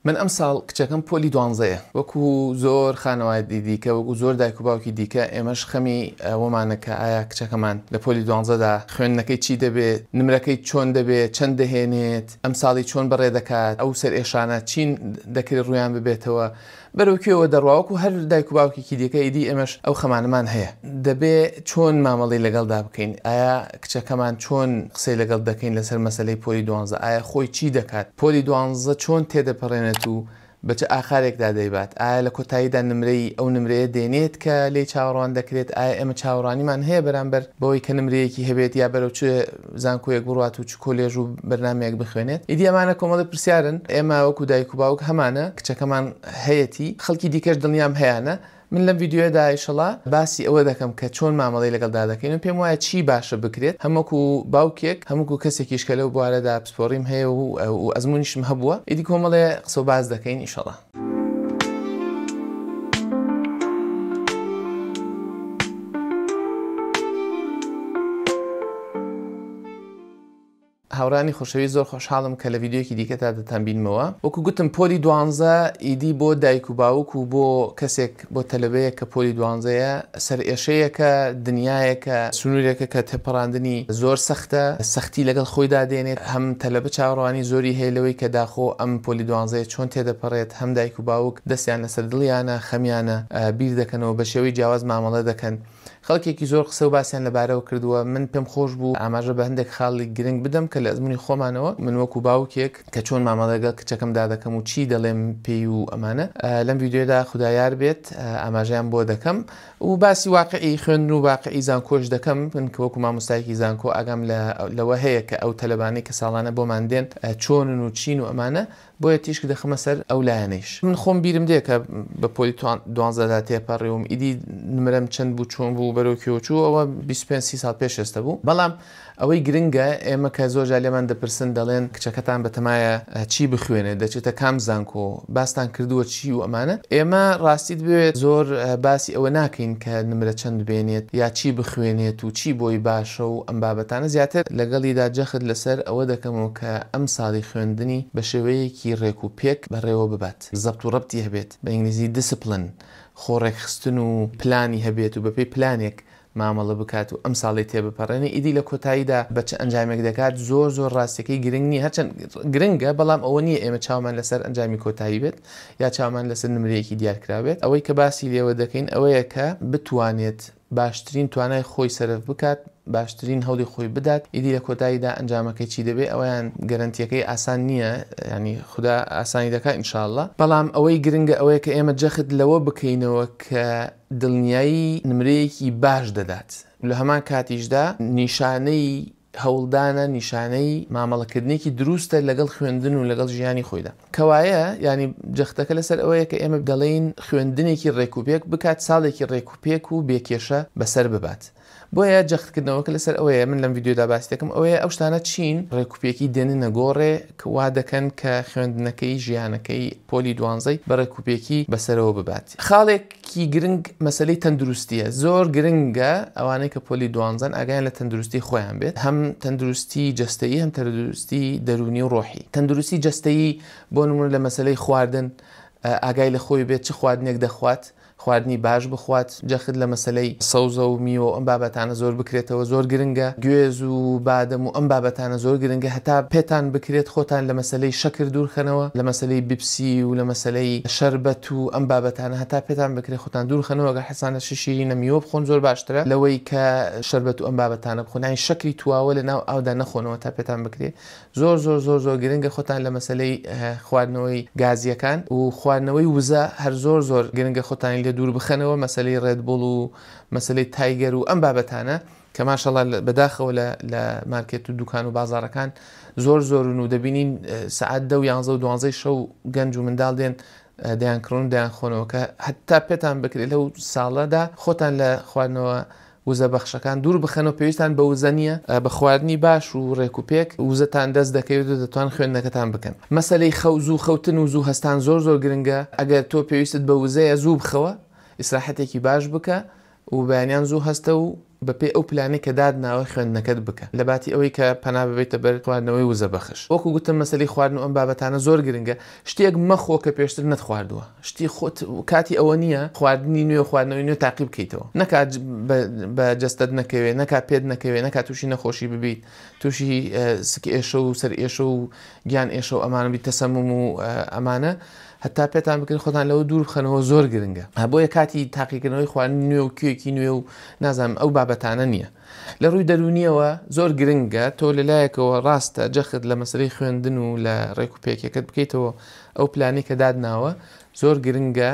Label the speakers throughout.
Speaker 1: من ئەم ساڵ کچەکەم پۆلی 12ە وەکو زۆر خانەوادی دیکە وەکو زۆر دایک و باوکی دیکە ئێمەش خەمی ئەوەمانە کە ئایا کچەکەمان لە پۆلی 12دا خوێندنەکەی چی دەبێت، نمرەکەی چۆن دەبێت، چەند دەهێنێت، ئەم ساڵی چۆن بەڕێ دەکات، ئەو سەر ئێشانە چین دەکرێت ڕویان ببێتەوە بەرەوکوێوە دەڕواوەکو هەر دایک و باوکێکی دیکە ئیدی ئێمەش ئەو خەمانەمان هەیە دەبێت چۆن مامەڵی لەگەڵدا بکەین، ئایا کچەکەمان چۆن قسەی لەگەڵ دەکەین لەسەر مەسەلەی پۆلی 12 ئایا خۆی چی دەکات، پۆلی 12 چۆن تێدەپەڕێنێت و بە چه ئاخارێکدا دەیبات، ئایا لە کۆتاییدا نمرەی ئەو نمرەیە دێنێت کە لێی چاوەڕوان دەکرێت، ئایا ئێمە چاوەڕانیمان هەیە بەرامبەر بەوەی کە نمرەیەکی هەبێت یا بەرەو چ زانکۆیەک بڕات و چ کۆلێژ و بەرنامەیەک بخوێنێت. ئیدی ئەمانە کۆمەڵی پرسیارن، ئێمە وەکو دایک و باوک هەمانە کچەکەمان هەیەی خەڵکی دیکەش دڵنیام هەیەە. من لەم ڤیددیۆدا ئیشەڵا باسی ئەوە دەکەم کە چۆن مامەڵی لەگەڵدا دەکەین و پێم وایە چی باشە بکرێت، هەمووکو باوکێک هەمووکو کەسێکیش کە لەو بوارەدا پسپۆڕیم هەیە و ئەزمونیشم هەبووە، ئیدی کۆمەڵێ قسە و باز دەکەین ئیشەڵا. هاورانی خۆشەوی زۆر خۆشحاڵم کە لە ڤیددیۆکی دیکە تا دەتانبینمەوە. وەکو گوتم پۆلی 12 ئیدی بۆ دایک و باوک و بۆ کەسێک بۆ تەلەبەیە کە پۆلی 12ە سەر ئێشەیەکە دنیایەکە سنوورێکە کە تێپەڕاندنی زۆر سەختە، سەختی لەگەڵ خۆیدا دێنێت، هەم تەلەبە چاوەڕوانی زۆری هەیە لەوەی کە داخۆ ئەم پۆلی 12 چۆن تێدەپەڕێت، هەم دایک و باوک دەستیان لەسەر دڵیانە خەمیانە بیر دەکەنەوە بە شێوەی جیاواز مامەڵە دەکەن. خەڵکێکی زۆر قسە و باسییان لەبارەوە کردووە، من پێم خۆش بوو ئاماژە بە هەندێک خاڵی گرنگ بدەم کە لە ئەزمموی خۆمانەوە من وەکو باوکێک کە چۆن مامەڵەگەڵ کچەکەمدا دەکەم و چی دەڵێم پێی و ئەمانە لەم ڤیددیۆدا خوددایار بێت ئاماژیان بۆ دەکەم و باسی واقعی خوێندن و واقعی زانکۆش دەکەم. من کە وەکو مامۆستایەکی زانکۆ ئاگام لەوە هەیە کە ئەو تەلەبانەی کە ساڵانە بۆمان دێن چۆنن و چین و ئەمانە بۆیە تیشک دەخمە سەر ئەو لایەنەیش. من خۆم بیرم دێ کە بە پۆلی 12دا تێپەڕێوم، ئیدی نمرەم چەند بوو چۆن بوو بەرەوکوێوە چوو ئەوە 25 ساڵ پێش ئێستا بوو. بەڵام ئەوەی گرنگە ئێمە کە زۆر لێمان دەپرسن دەڵێن کچەکەتان بەتەمایە چی بخوێنێت، دەچێتە کام زانکۆ، باستان کردووە چی و ئەمانە. ئێمە ڕاستیت بوێت زۆر باسی ئەوە ناکەین کە نمرە چەند بێنێت یا چی بخوێنێت و چی بۆی باشە و ئەم بابەتانە زیاتر لەگەڵیدا جەخت لەسەر ئەوە دەکەمەوە کە ئەم ساڵی خوێندنی بە شێوەیەکی ڕێک و پێک بەڕێوە ببات، زەبط و ڕەبتی هەبێت، بە ئینگلیزی دیسپلن، خۆڕێکخستن و پلانی هەبێت و بەپێی پلانێک مامەڵە بکات و ئەم ساڵی تێبپەڕێنی. ئیدی لە کۆتاییدا بە چ ئەنجامێک دەکات زۆر ڕاستیەکەی گرنگ نیە، هەرچەند گرنگە بەڵام ئەوە نییە ئێمە چاومان لەسەر ئەنجامی کۆتایی بێت یا چاومان لەسەر نمرەیەکی دیارکراوێت. ئەوەی کە باسی لێوە دەکەین ئەوەیە کە بتوانێت باشترین توانای خۆی سەرف بکات، باشترین هەوڵی خۆی بدات، ئیدی لە کۆتاییدا ئەنجامەکەی چی دەبێت ئەویان گەرنتیەکەی ئاسان نییە، ینی خوددا ئاسانی دەکات ئینشاءالله. بەڵام ئەوەی گرنگە ئەوەیە کە ئێمە جەخت لەوە بکەینەوە کە دڵنیایی نمرەیەکی باش دەدات، لە هەمان کاتیشدا نیشانەی هەوڵدانە، نیشانەی مامەڵەکردنێکی دروستە لەگەڵ خوێندن و لەگەڵ ژیانی خۆیدا. کەوایە ینی جەختەکە لەسەر ئەوەیە کە ئێمە دەڵێن خوێندنێکی ڕێکوپێک بکات، ساڵێکی ڕێکوپێک و بێکێشە بەسەر ببات. بۆیە جەختکردنەوەکە لەسەر ئەوەیە من لەم ڤیددیۆدا باسی دەکەم ئەوەیە ئەو شتانە چین ڕێکوپێکی دێننە گۆڕێ کە وا دەکەن کە خوێندنەکەی ژیانەکەی پۆلی 12 بە ڕێکوپێکی بەسەرەوە ببات. خاڵێکی گرنگ مەسەلەی تەندروستیە، زۆر گرنگە ئەوانەی کە پۆلی 12 ئاگایان لە تەندروستی خۆیان بێت، هەم تەندروستی جەستەیی هەم تەندروستی دەرونی و ڕۆحی. تەندروستی جەستەیی بۆ نمونە لە مەسەلەی خواردن ئاگای لە خۆی بێت، چ خواردنێک دەخوات، خواردنی باش بخوات، جەخت لە مەسەلەی سەوزە و میوە ئەم بابەتانە زۆر بکرێتەوە، زۆر گرنگە گوێز و بادەم و ئەم بابەتانە زۆر گرنگە، هەتا پێتان بکرێت خۆتان لە مەسەلەی شەکر دوورخەنەوە، لە مەسەلەی بیپسی و لە مەسەلەی شەربەت و ئەم بابەتانە هەتا پێتان بکرێت خۆتان دوورخەنەوە، گە حەسانە شیشی نەمیوە بخۆن زۆر باشترە لەوەی کە شەربەت و ئەم بابەتانە بخۆن، یانی شەکری تواوە لە ناو ئاودا نەخۆنەوە تا پێتان بکرێت. زۆر گرنگە خۆتان لە مەسەلەی خواردنەوەی گازیەکان و خواردنەوەی وزە هەر زۆر گرنگە خۆتانی لێ دوور بخەنەوە، مەسەلەی ڕێدبوڵ و مەسەلەی تایگەر و ئەم بابەتانە کە ماشەڵڵا بەداخەوە لە مارکێت و دوکان و بازاڕەکان زۆرن و دەبینین سەعات 10 و 11 و 12 شەو گەنج و منداڵ دێن دەیانکڕون دەیان خۆنەوە کە هەتا پێتان بکرێت لەو ساڵەدا خۆتان لە خواردنەوە وزە بەخشەکان دوور بخەنەوە، پێویستان بە وزە نییە، بە خواردنی باش و ڕێکوپێک وزەتان دەست دەکەوێت و دەتوان خوێندنەکەتان بکەن. مەسەلەی زوو خەوتن و زوو هەستان زۆر گرنگە، ئەگەر تۆ پێویستت بە وزەیە زوو بخەوە، ئیسراحەتێکی باش بکە و بەیانیان زوو هەستە و بەپێ ئەو پلانێک کە دادناوە خوێندنەکەت بکە لە باتی ئەوەی کە پەنا ببێتە بەر خواردنەوەی وزە بەخش. وەکو گوتم مەسەلەی خواردن و ئەم بابەتانە زۆر گرنگە. شتێک مەخۆ کە پێشتر نەتخواردووە، شتی خۆت کاتی ئەوە نییە خواردنی نوێ خواردنەوەی نوێ تاقی بکەیتەوە، نەکات بە جەستت نەکەوێت، نەکات پێت نەکەوێت، نەکات تووشی نەخۆشی ببیت، تووشی سکی ئێشە و سەر ئێشە و گیان ئێشە و ئەمانە بیت تەسەموم و ئەمانە هەتا پێتان بکەن خۆتان لەوە دوور بخەنەوە زۆر گرنگە. بۆیە کاتی تاقیکردنەوەی خواردنی نوێ و کوێکی نوێ و نازانم ئەو بابەتانە نییە. لە ڕووی دەرونیەوە زۆر گرنگە تۆ لەلایەکەوە ڕاستە جەخت لە مەسلەی خوێندن و لە ڕێکوپێکەکەت بکەیتەوە ئەو پلانی کە دادناوە زۆر گرنگە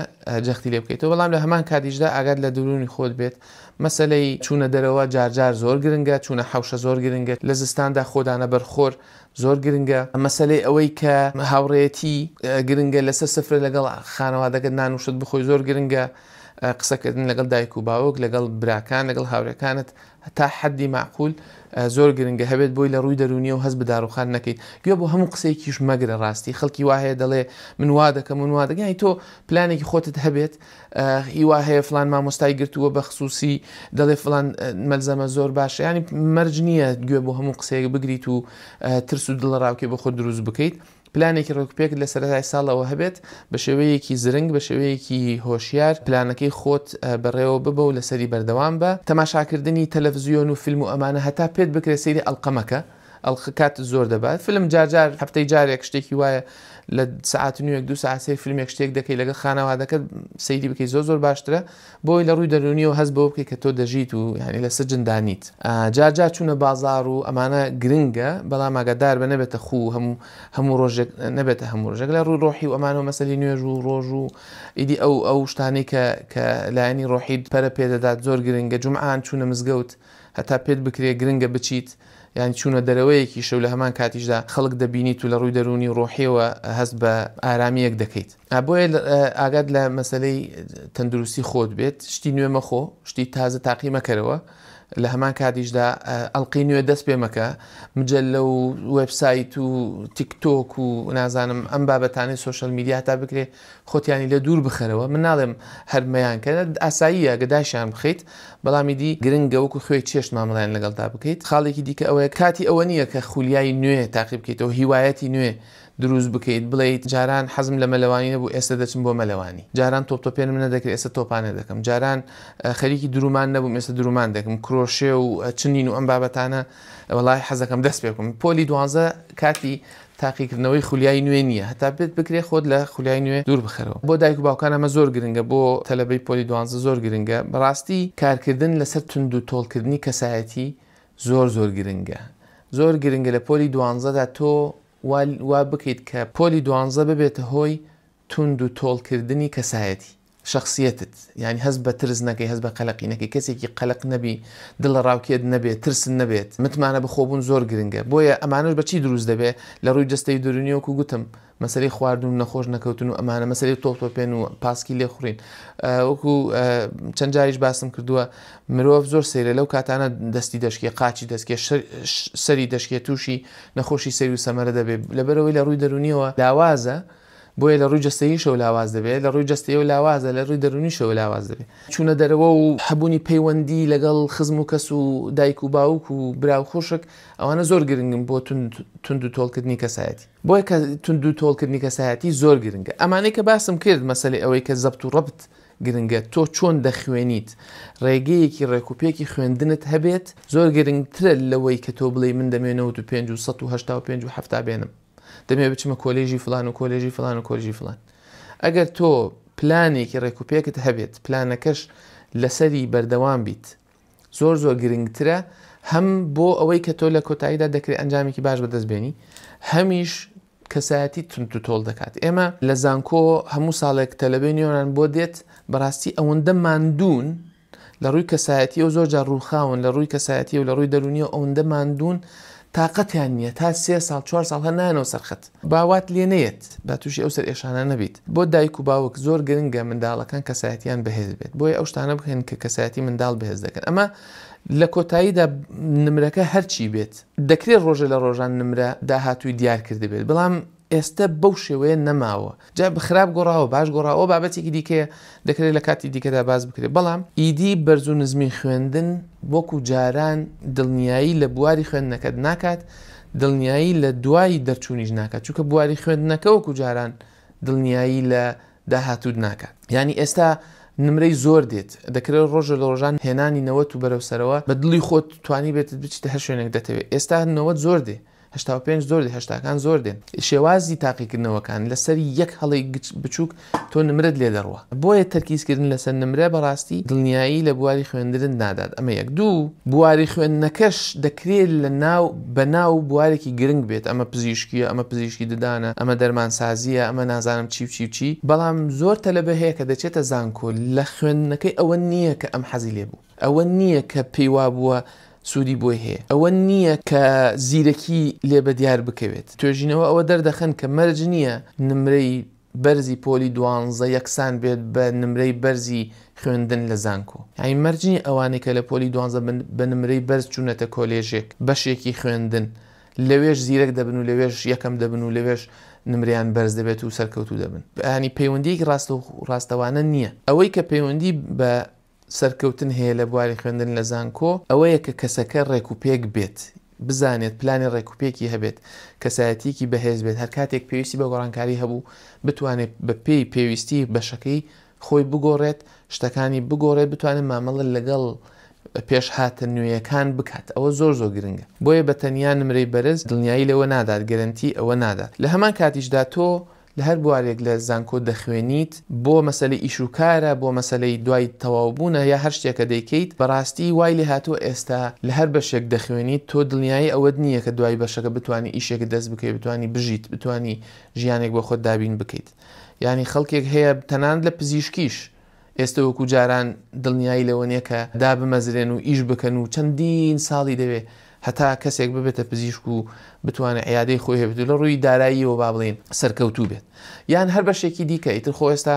Speaker 1: جەختی لێ بکەیتەوە. بەڵام لە هەمان کاتیشدا ئاگات لە دەرونی خۆت بێت. مەسلەی چوونە دەرەوە جارجار زۆر گرنگە، چوونە حەوشە زۆر گرنگە، لە زستاندا خۆدانە بەرخۆر زۆر گرنگە. مەسلەی ئەوەی کە هاوڕێتی گرنگە لەسەر سفرە لەگەڵ خانەوادەکەت نانوشت بخۆی زۆر گرنگە. قسەکردن لەگەڵ دایک و باوک لەگەڵ براکان لەگەڵ هاوڕێکانت تا حەدی معقول زۆر گرنگە هەبێت بۆی لە ڕووی دەرونیە و هەست بە داروخان نەکەیت. گوێ بۆ هەموو قسەیەکیش مەگرە. ڕاستی خەڵکی وایە دەڵێ من وا دەکەم من وا دەکەم، تۆ پلانێکی خۆتت هەبێت هیوا هەیە فلان مامۆستای گرتووە بە خصوصی دەڵێ فلان مەلزەمە زۆر باشە، ینی مەرج نییە گوێ بۆ هەموو قسەیەک بگریت و ترس و دڵڕاوکێ بە خۆت دروست بکەیت. پلانێکی ڕێکوپێک لە سەرەتای ساڵەوە هەبێت بە شێوەیەکی زرنگ بە شێوەیەکی هۆشیار پلانەکەی خۆت بەڕێوە ببە و لەسەری بەردەوام بە. تەماشاکردنی تەلەڤیزیۆن و فیلم و ئەمانە هەتا پێت بکرێت سەیری ئەڵقەمەکە ئەڵقەکات زۆر دەبات. فیلم جارجار هەفتەی جارێک شتێکی وایە لە سعات نوێک دو ساعت فیلمێک شتێک دەکەی لەگەڵ خانەوادەکەت سەیری بکەی زۆر باشترە بۆی لە ڕووی دەرونیەوە هەست بەوە بکەی کە تۆ دەژیت و ینی لە سجن دانیت. جارجار چوونە بازاڕ و ئەمانە گرنگە، بەڵام ئاگادار بە نەبێتە خوو هەموو ڕۆژێک نەبێتە هەموو ڕۆژێک لە ڕووی ڕۆحی و ئەمانەوە مەسەلی نوێژ و ڕۆژ و ئیدی ئەو شتانەی کە لایەنی ڕۆحیت پەرە پێدەدات زۆر گرنگە. جومعان چوونە مزگەوت هەتا پێت بکرێ گرنگە بچیت، یان چوونە دەرەوەیەکی شەو لە هەمان کاتیشدا خەڵک دەبینیت و لە ڕووی دەرونی ڕۆحیەوە هەست بە ئارامیەک دەکەیت. بۆیە ئاگات لە مەسەلەی تەندروستی خۆت بێت، شتی نوێ مەخۆ، شتی تازە تاقی مەکەرەوە، لە هەمان کاتیشدا ئەڵقی نوێ دەست پێ مەکە، مجلە و وێبسایت و تیکتۆک و نازانم ئەم بابەتانەی سۆشەل میدیا تا بکرێ خۆتیانی لە دوور بخەرەوە. من ناڵێم هەرمەیان کە ئاساییە گەداشیان بخەیت، بەڵامی دی گرنگە وەکو خوێ چێشت مامەڵیان لەگەڵدا بکەیت. خاڵێکی دیکە ئەوەیە کاتی ئەوە نییە کە خولیای نوێ تاقی بکەیتەوە، هیوایەتی نوێ دروست بکەیت بڵێیت جاران حەزم لە مەلەوانی نەبوو ئێستا دەچم بۆ مەلەوانی، جاران تۆپتۆپێن منە دەکرێت ئێستا تۆپانە دەکەم، جاران خەریکی درومان نەبووم ئێستا درومان دەکەم، کرۆشێ و چنین و ئەم بابەتانە وەڵای حەزەکەم دەست پێ بکەم. پۆلی 12 کاتی تاقیکردنەوەی خولیای نوێ نییە، هەتا بێت بکرێ خۆت لە خولیای نوێ دوور بخەرەوە. بۆ دایک و باوکان ئەمە زۆر گرنگە، بۆ تەلەبەی پۆلی 12 زۆر گرنگە. بەڕاستی کارکردن لەسەر تونند و تۆڵکردنی کەسایەتی زۆر گرنگە، زۆر گرنگە لە پۆلی 12دا تۆ وا بکەیت کە پۆلی 12 ببێتە هۆی تونند و تۆڵکردنی کەسایەتی شخصیتت، یعنی هەست بە ترس نەکەی، هەست بە قەلەقی نەکەی، کەسێکی قەلق نەبی، دڵە ڕاوکێت نەبێت، ترسن نەبێت، متمانە بەخۆبوون زۆر گرنگە. بۆیە ئەمانش بەچی دروست دەبێت لە ڕووی جەستەی دەرونیەوەکو گوتم مەسەلەی خواردن و نەخۆش نەکەوتن و ئەمانە مەسەلەی تۆپتۆپێن و پاسکی لێخوڕین. وەکو چەند جاریش باسم کردووە مرۆڤ زۆر سەیرە لەو کاتانە دەستی دەشکێ، قاچی دەستکێ، سەری دەشکێ، تووشی نەخۆشی سەیر و سەمەرە دەبێت لەبەرەوەی لە ڕووی دەرونیەوە لاوازە. بۆیە لە ڕووی جەستەییشەوە لاواز دەبێت، لە ڕووی جەستەیە و لاوازە، لە ڕووی دەرونیشەوە لاواز دەبێت. چوونە دەرەوە و هەبوونی پەیوەندی لەگەڵ خزم و کەس و دایک و باوک و برا و خۆشک ئەوانە زۆر گرنگن بۆ تونند و تۆڵکردنی کەسایەتی. بۆیە کە تونند و تۆڵکردنی کەسایەتی زۆر گرنگە. ئەمانەی کە باسم کرد مەسەلەی ئەوەی کە زەبت و ڕەبت گرنگە، تۆ چۆن دەخوێنیت، ڕێگەیەکی ڕێکوپێکی خوێندنت هەبێت زۆر گرنگترە لەوەی کە تۆ بڵێ من دەمێنەوە 5 و 185 و 70 بێنم، دەمێ بچمە کۆلێژی فلان و کۆلێژی فلان و کۆلێژی فلان. ئەگەر تۆ پلانێکی ڕێکوپێکت هەبێت، پلانەکەش لەسەری بەردەوام بیت، زۆر گرنگترە، هەم بۆ ئەوەی کە تۆ لە کۆتاییدا دەکرێت ئەنجامێکی باش بەدەستبێنی، هەمیش کەسایەتی تونند و تۆڵ دەکات. ئێمە لە زانکۆ هەموو ساڵێک تەلەبەی نوێنان بۆ دێت، بەڕاستی ئەوەندە ماندوون لە ڕووی کەسایەتی و زۆرجار ڕووخاون لە ڕووی کەسایەتی و لە ڕووی دەرونیەوە ئەوەندە ماندوون تااقەتیان نییە تا 3 ساڵ 4 ساڵ هە نانەوە سەرخەت باوات لێ نەیەت با تووشی ئەو سەر ئێشانە نەبیت. بۆ دایک و باوک زۆر گرنگە منداڵەکان کەسایەتیان بەهێز بێت، بۆیە ئەو شتانە بکەن کە کەسایەتی منداڵ بەهێز دەکەن. ئەمە لە کۆتاییدا نمرەکە هەرچی بێت دەکرێت ڕۆژە لە ڕۆژان نمرە داهاتووی دیار کرد بێت، بەڵام ئێستا بەو شێوەیە نەماوە جا بخراب گۆڕاوە باش گۆڕاوە بابەتێکی دیکەیە دەکرێت لە کاتی دیکەدا باز بکرێت بەڵام ئیدی بەرز و نزمی خوێندن وەکو جاران دڵنیایی لە بواری خوێندنەکەت ناکات دڵنیایی لە دوای دەرچوونیش ناکات چونکە بواری خوێندنەکە وەکو جاران دڵنیایی لە داهاتوود ناکات یعنی ئێستا نمرەی زۆر دێت دەکرێت ڕۆژە لە ڕۆژان هێنانی 90 و بەرەوسەرەوە بە دڵی خۆت توانی بێت بچیتە هەر شوێنێک دەتەوێت ئێستا 90 زۆر دێ 85 زۆر دێ 80کان زۆر دێن شێوازی تاقیکردنەوەکان لەسەر یەک هەڵی بچووک تۆ نمرت لێ دەڕوە بۆیە تەرکیزکردن لەسەر نمرە بەڕاستی دڵنیایی لە بواری خوێندن نادات ئەمە یەک دوو بواری خوێندنەکەش دەکرێت لە ناو بەناو بوارێکی گرنگ بێت ئەمە پزیشکیە ئەمە پزیشکی ددانە ئەمە دەرمانسازیە ئەمە نازانم چی بەڵام زۆر تەلەبە هەیە کە دەچێتە زانکۆ لە خوێندنەکەی ئەوە نییە کە ئەم حەزی لێ بوو ئەوە نییە کە پێی وا بووە سوودی بۆی هەیە ئەوە نییە کە زیرەکی لێ بە دیار بکەوێت توێژینەوە ئەوە دەردەخەن کە مەرج نییە نمرەی بەرزی پۆلی 12 یەکسان بێت بە نمرەی بەرزی خوێندن لە زانکۆ یعنی مەرجنی ئەوانەی کە لە پۆلی 12 بە نمرەی بەرز چوونەتە کۆلێژێک بەشێکی خوێندن لەوێش زیرەک دەبن و لەوێش یەکەم دەبن و لەوێش نمریان بەرز دەبێت و سەرکەوتو دەبن ینی پەیوەندیەکی ڕاستەوانە نییە ئەوەی کە پەیوەندی بە سەرکەوتن هەیە لە بواری خوێندن لە زانکۆ ئەوەیە کە کەسەکە ڕێکوپێک بێت بزانێت پلانی ڕێکوپێکی هەبێت کەسایەتیکی بەهێز بێت هەر کاتێک پێویستی بە گۆڕانکاری هەبوو بتوانێت بە پێی پێویستی بەشەکەی خۆی بگۆڕێت شتەکانی بگۆڕێت بتوانێت مامەڵە لەگەڵ پێش هاتە نوێیەکان بکات ئەوە زۆر گرنگە بۆیە بە تەنیا نمرەی بەرز دڵنیایی لەوە نادات گەرنتی ئەوە نادات لە هەمان کاتیشدا تۆ لە هەر بوارێک لە زانکۆ دەخوێنیت بۆ مەسەلەی ئیش و کارە بۆ مەسەلەی دوای تەواوبوونە یا هەر شتێکە دەیکەیت بەڕاستی وای لێ هاتووە ئێستا لە هەر بەشێک دەخوێنیت تۆ دڵنیایی ئەوە نییە کە دوای بەشەکە بتوانانی ئیشێک دەست بکەیت بتوانی بژیت بتوانی ژیانێک بۆ خۆت دابین بکەیت یعنی خەڵکێک هەیە تەنانەت لە پزیشکیش ئێستا وەکو جاران دڵنیایی لەوە نییە کە دابمەزرێن و ئیش بکەن و چەندین ساڵی دەوێت هەتا کەسێک ببێتە پزیشک و بتوانێت عیادەی خۆی هەبێت لە ڕووی داراییەوە با بڵێن سەرکەوتوو بێت یان هەر بەشێکی دیکە ئیتر خۆ ئێستا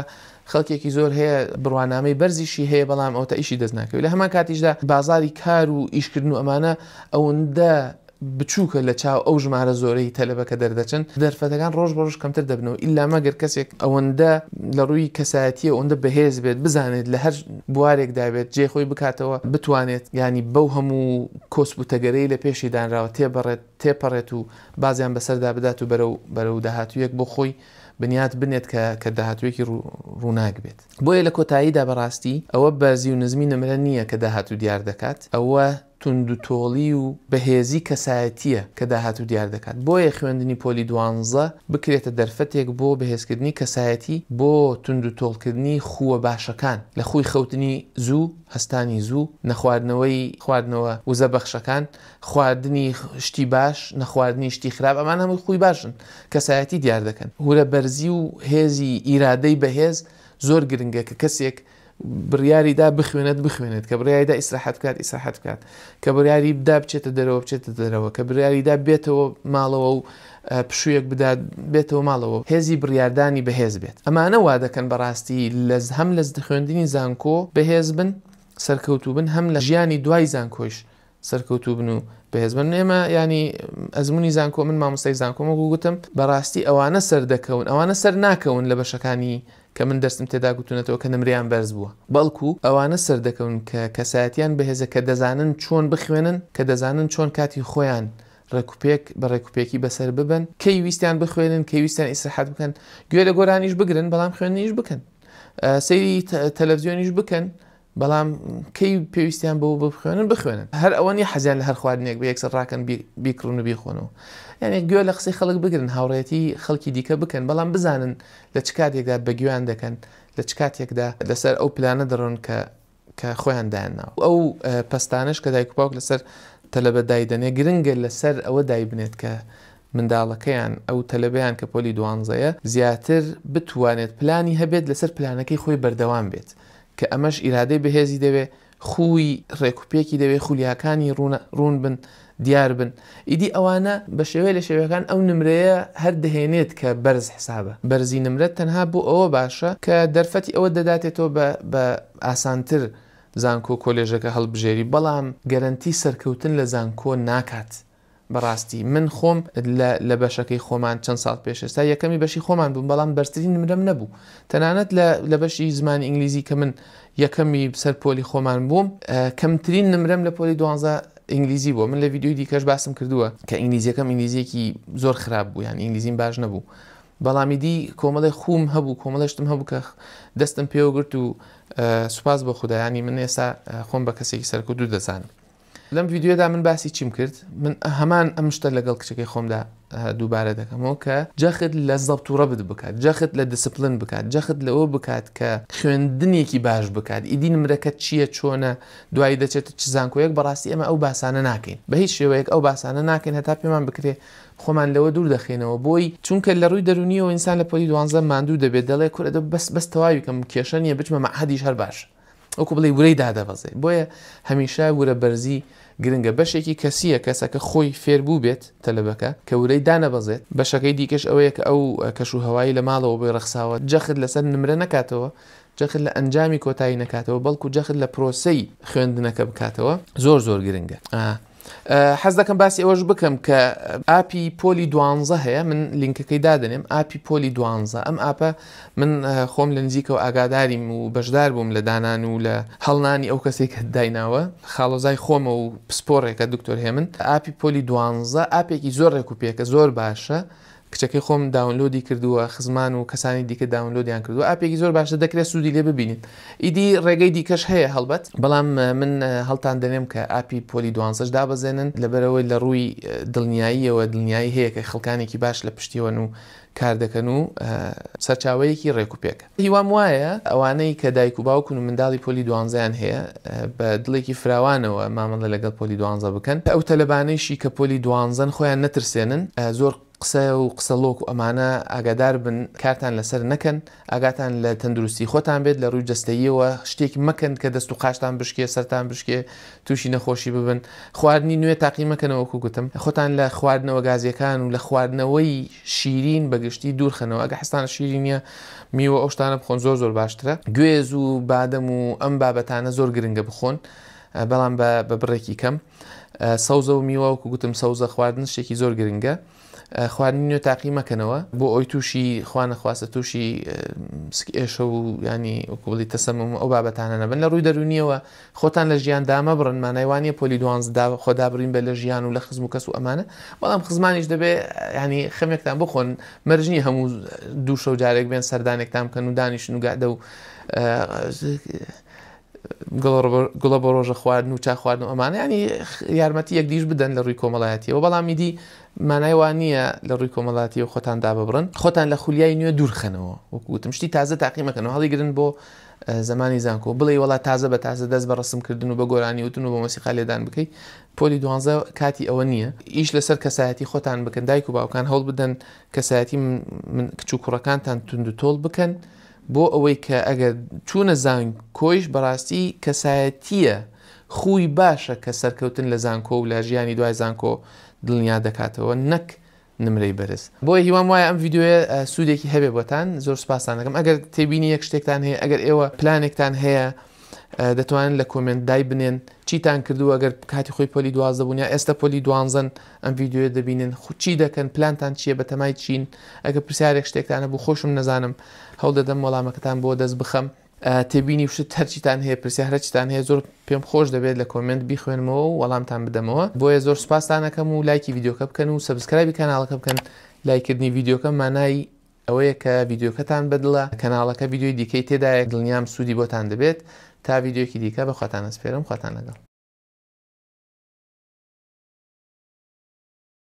Speaker 1: خەڵکێکی زۆر هەیە بڕوانامەی بەرزیشی هەیە بەڵام ئەو تا ئیشی دەست ناکەوێت لە هەمان کاتیشدا بازاری کار و ئیشکردن و ئەمانە ئەوەندە بچووکە لە چاو ئەو ژمارە زۆرەی تەلەبەکە دەردەچن دەرفەتەکان ڕۆژ بە ڕۆژ کەمتر دەبنەوە ئیلا مەگەر کەسێک ئەوەندە لە ڕووی کەسایەتیە ئەوەندە بەهێز بێت بزانێت لە هەر بوارێکدا بێت جێخۆی بکاتەوە بتوانێت ینی بەو هەموو کۆسبوتەگەرەی لە پێشی دانراوە تێپەڕێت و بازیان بەسەردا بدات و بەرەو داهاتوویەک بۆ خۆی بنیات بنێت کە داهاتوویەکی ڕووناک بێت بۆیە لە کۆتاییدا بەڕاستی ئەوە بەرزی و نزمی نمرە نییە کە داهاتوو دیار دەکات ئەوە تونند و تۆڵی و بەهێزی کەسایەتیە کە داهاتوو دیار دەکات بۆیە خوێندنی پۆلی 12 بکرێتە دەرفەتێک بۆ بەهێزکردنی کەسایەتی بۆ تونند و تۆڵکردنی خووە باشەکان لە خوی خەوتنی زوو هەستانی زوو خواردنەوە وزە بەخشەکان خواردنی شتی باش نەخواردنی شتی خراپ ئەمان هەمووی خوی باشن کەسایەتی دیار دەکەن هورە بەرزی و هێزی ئیرادەی بەهێز زۆر گرنگە کە کەسێک بڕیاریدا بخوێنێت کە بڕیاریدا ئیسراحەت بکات کە بڕیاری بدا بچێتە دەرەوە کە بڕیاریدا بێتەوە ماڵەوە و پشوویەک بدات بێتەوە ماڵەوە هێزی بڕیاردانی بەهێز بێت ئەمانە وا دەکەن بەڕاستی هەم لە خوێندنی زانکۆ بەهێز بن سەرکەوتوو بن هەم لە ژیانی دوای زانکۆش سەرکەوتوو بن و بەهێز بن ئێمە ینی ئەزمموی زانکۆ من مامۆستای زانکۆمە گوتم بەڕاستی ئەوانە سەر دەکەون ئەوانە سەر ناکەون لە بەشەکانی کە من دەستم تێدا گوتونەتەوە کە نمریان بەرز بووە بەڵکو ئەوانە سەر دەکەون کە کەسایەتیان بەهێزە کە دەزانن چۆن بخوێنن کە دەزانن چۆن کاتی خۆیان ڕێکوپێک بە ڕێکوپێکی بەسەر ببن کەی ویستیان بخوێنن کەی ویستیان ئیسراحەت بکەن گوێ لە گۆرانیش بگرن بەڵام خوێندنیش بکەن سەیری تەلەڤیزیۆنیش بکەن بەڵام کەی پێویستیان بۆ بخوێنن هەر ئەوەنی حەزیان لە هەر خواردنێک بە یەکسەر ڕاکەن بیکڕون و بیخۆنەوە یعنی گوێ لە قسەی خەڵک بگرن هاوڕێتی خەڵکی دیکە بکەن بەڵام بزانن لە چ کاتێکدا بەگویان دەکەن لە چ کاتێکدا لەسەر ئەو پلانە دەڕۆن کە خۆیان دایانناوە ئەو پەستانش کە دایک و باوک لەسەر تەلەبە دایدەنێ گرنگە لەسەر ئەوە دایبنێت کە منداڵەکەیان ئەو تەلەبەیان کە پۆلی 12 زیاتر بتوانێت پلانی هەبێت لەسەر پلانەکەی خۆی بەردەوام بێت کە ئەمەش ئیرادەی بەهێزی دەوێت خوی ڕێکوپێکی دەوێت خولیاکانی ڕوون بن دیار بن ئیدی ئەوانە بە شێوەیە لە شێوەکان ئەو نمرەیە هەر دەهێنێت کە بەرز حسابە بەرزی نمرەت تەنها بۆ ئەوە باشە کە دەرفەتی ئەوە دەداتێتەوە بە ئاسانتر زانکۆ کۆلێژەکە هەڵبژێری بەڵام گەرنتی سەرکەوتن لە زانکۆ ناکات بەڕاستی من خۆم لە بەشەکەی خۆمان چەند ساڵ پێش ئێستا یەکەمی بەشی خۆمان بووم بەڵام بەرزترین نمرەم نەبوو تەنانەت لە بەشی زمانی ئینگلیزی کە من یەکەمی سەر پۆلی خۆمان بووم کەمترین نمرەم لە پۆلی 12 ئینگلیزی بووە من لە ڤیدیۆی دیکەش باسم کردووە کە ئینگلیزیەکەم ئینگلیزیەکی زۆر خراپ بوو یان ئینگلیزیم باش نەبوو بەڵامی دی کۆمەڵی خوم هەبوو کۆمەڵشتم هەبوو کە دەستم پێوەگرت و سوپاس بە خودایانی من ئێستا خۆم بە کەسێکی سەرکەوتوو دەزانم لەم ڤیدیۆدا من باسی چیم کرد من هەمان ئەم شتە لەگەڵ کچەکەی خۆمدا دووبارە دەکەمەوە کە جەخت لە زەبط و ڕەبت بکات جەخت لە دیسپلین بکات جەخت لەوە بکات کە خوێندنێکی باش بکات ئیدی نمرەکەت چییە چۆنە دوایی دەچێتە چ زانکۆیەک بەڕاستی ئێمە ئەو باسانە ناکەین بە هیچ شێوەیەک ئەو باسانە ناکەین هەتا پێمان بکرێ خۆمان لەوە دوور دەخێنەوە بۆی چونکە لە ڕووی دەرونیەوە ئینسان لە پۆلی 12 ماندوو دەبێت دەڵێ کورە بەس تەواوی کەم کێشە نیە بچمە مەعهەدیش هەر باش ئەوکو بڵێ ورەی دادەبەزێ بۆیە هەمیشە ورە بەرزی گرنگە بەشێکی کەسیە کەسەکە خۆی فێربوو بێت تەلەبەکە کە ورەی دانەبەزێت بەشەکەی دیکەش ئەوەیە کە ئەو کەشوهەوایی لە ماڵەوە بۆی ڕەخساوە جەخت لەسەر نمرە نکاتەوە جەخت لە ئەنجامی کۆتایی نکاتەوە بەڵکو جەخت لە پرۆسەی خوێندنەکە بکاتەوە زۆر گرنگە حەز دەکەم باسی ئەوەش بکەم کە ئاپی پۆلی 12 هەیە من لینکەکەی دادنێم ئاپی پۆلی 12 ئەم ئاپە من خۆم لە نزیکەوە ئاگاداریم و بەشدار بووم لە دانان و لە هەڵنانی ئەو کەسێک کە دایناوە خاڵۆزای خۆمە و پسپۆڕێکە دکتۆر هێمن ئاپی پۆلی 12 ئاپێکی زۆر ڕێکوپێکە زۆر باشە کچەکەی خۆم داونلۆدی کردووە خزمان و کەسانی دیکە داونلۆدیان کردووە ئاپێکی زۆر باشە دەکرێت سوودی لێ ببینین ئیدی ڕێگەی دیکەش هەیە هەڵبەت بەڵام من هەڵتان دەنێم کە ئاپی پۆلی 12 دابەزێنن لەبەرەوەی لە ڕووی دڵنیاییەوە دڵنیایی هەیە کە خەڵکانێکی باش لە پشتیوەن و کار دەکەن و سەرچاوەیەکی ڕێکوپێکە هیوام وایە ئەوانەی کە دایک و باوکن و منداڵی پۆلی 12یان هەیە بە دڵێکی فراوانەوە مامەڵە لەگەڵ پۆلی 12 بکەن ئەو تەلەبانەیشی کە پۆلی 12 خۆیان نەترسێنن زۆر قسە و قسەلۆک و ئەمانە ئاگادار بن کارتان لەسەر نەکەن ئاگاتان لە تەندروستی خۆتان بێت لە ڕووی جەستەییەوە شتێک مەکەن کە دەست و قاشتان بشکێ سەرتان بشکێ تووشی نەخۆشی ببن خواردنی نوێ تاقی مەکەنەوەکو گوتم خۆتان لە خواردنەوە گازیەکان و لە خواردنەوەی شیرین بەگشتی دوورخەنەوە ئەگە حستانە شیرینیە میوە ئەو شتانە بخۆن زۆر باشترە گوێز و بادەم و ئەم بابەتانە زۆر گرنگە بخۆن بەڵام بە بڕێکی کەم سەوزە و میوە وەکو گوتم سەوزە خواردن شتێکی زۆر گرنگە خواردنی نوێ تاقی مەکەنەوە بۆ ئەوی تووشی خوانەخواستە تووشی ئێشە و ینی وەکوڵی تەسەمم ئەو بابەتانە نەبن لە ڕووی دەرونیەوە خۆتان لە ژیان دامە بڕن مانایوانیە پۆلی 12 خۆدا بڕین بە لە ژیان و لە خزم و کەس و ئەمانە بەڵام خزمانیش دەبێ ینی خەمێکتان بخۆن مەرجنی هەموو دوو شەو جارێک بێن سەردانێکتان بکەن و دانیشن و گادە و گوڵە بە ڕۆژە خواردن و چا خواردن و ئەمانە ینی یارمەتی یەکدیش بدەن لە ڕووی کۆمەڵایەتیەوە بەڵامی دی مانایوان نییە لە ڕووی کۆمەڵاتی و خۆتان داببڕن خۆتان لە خولیای نوێ دوورخەنەوە وەکوتم شتی تازە تاقی مەکەنەوە هەڵیگرن بۆ زمانی زانکۆ بڵێ وڵا تازە بە تازە دەست بە ڕسمکردن و بە گۆرانی وتن و بە مۆسیقا لێدان بکەیت پۆلی 12 کاتی ئەوە نییە ئیش لەسەر کەسایەتی خۆتان بکەن دایک و باوکان هەوڵ بدەن کەسایەتی من کچ و کوڕەکانتان تونند و تۆڵ بکەن بۆ ئەوەی کە ئەگەر چوونە زانکۆیش بەڕاستی کەسایەتیە خوی باشە کە سەرکەوتن لە زانکۆ و لە ژیانی دوای زانکۆ دڵنیا دەکاتەوە نەک نمرەی بەرز بۆیە هیوام وایە ئەم ڤیددیوە سوودێکی هەبێ بۆتان زۆر سپاسان دەکەم ئەگەر تێبینی یەک شتێکتان هەیە ئەگەر ئێوە پلانێکتان هەیە دەتوانن لە کۆمنت دای بنێن چیتان کردو ئەگەر کاتی خۆی پۆلی 12 بوون یا ئێستا پۆلی 12 ئەم ڤیددیوە دەبینن چی دەکەن پلانتان چییە بە تەمای چین ئەگە پرسیارێک شتێکتانە بوو خۆشم نەزانم هەوڵ دەدەم وەڵامەکەتان بۆ دەست بخەم تێبینی وشت هەرچیتان هەیە پرسیارەچتان هەیە زۆر پێم خۆش دەبێت لە کۆمنت بیخوێنمەوە و وەڵامتان بدەمەوە بۆیە زۆر سپاسان دەکەم و لایکی ڤیددیۆکە بکەن و سەبسکرایبی کەناڵەکە بکەن لایکردنی ڤیددیۆکە مانای ئەوەیە کە ڤیددیۆکەتان بەدڵە کەناڵەکە ڤیددیۆی دیکەی تێدایە دڵنیام سوودی بۆتان دەبێت تا ڤیددیۆکی دیکە بەخواتان ئەسپێرم خواتان لەگەڵ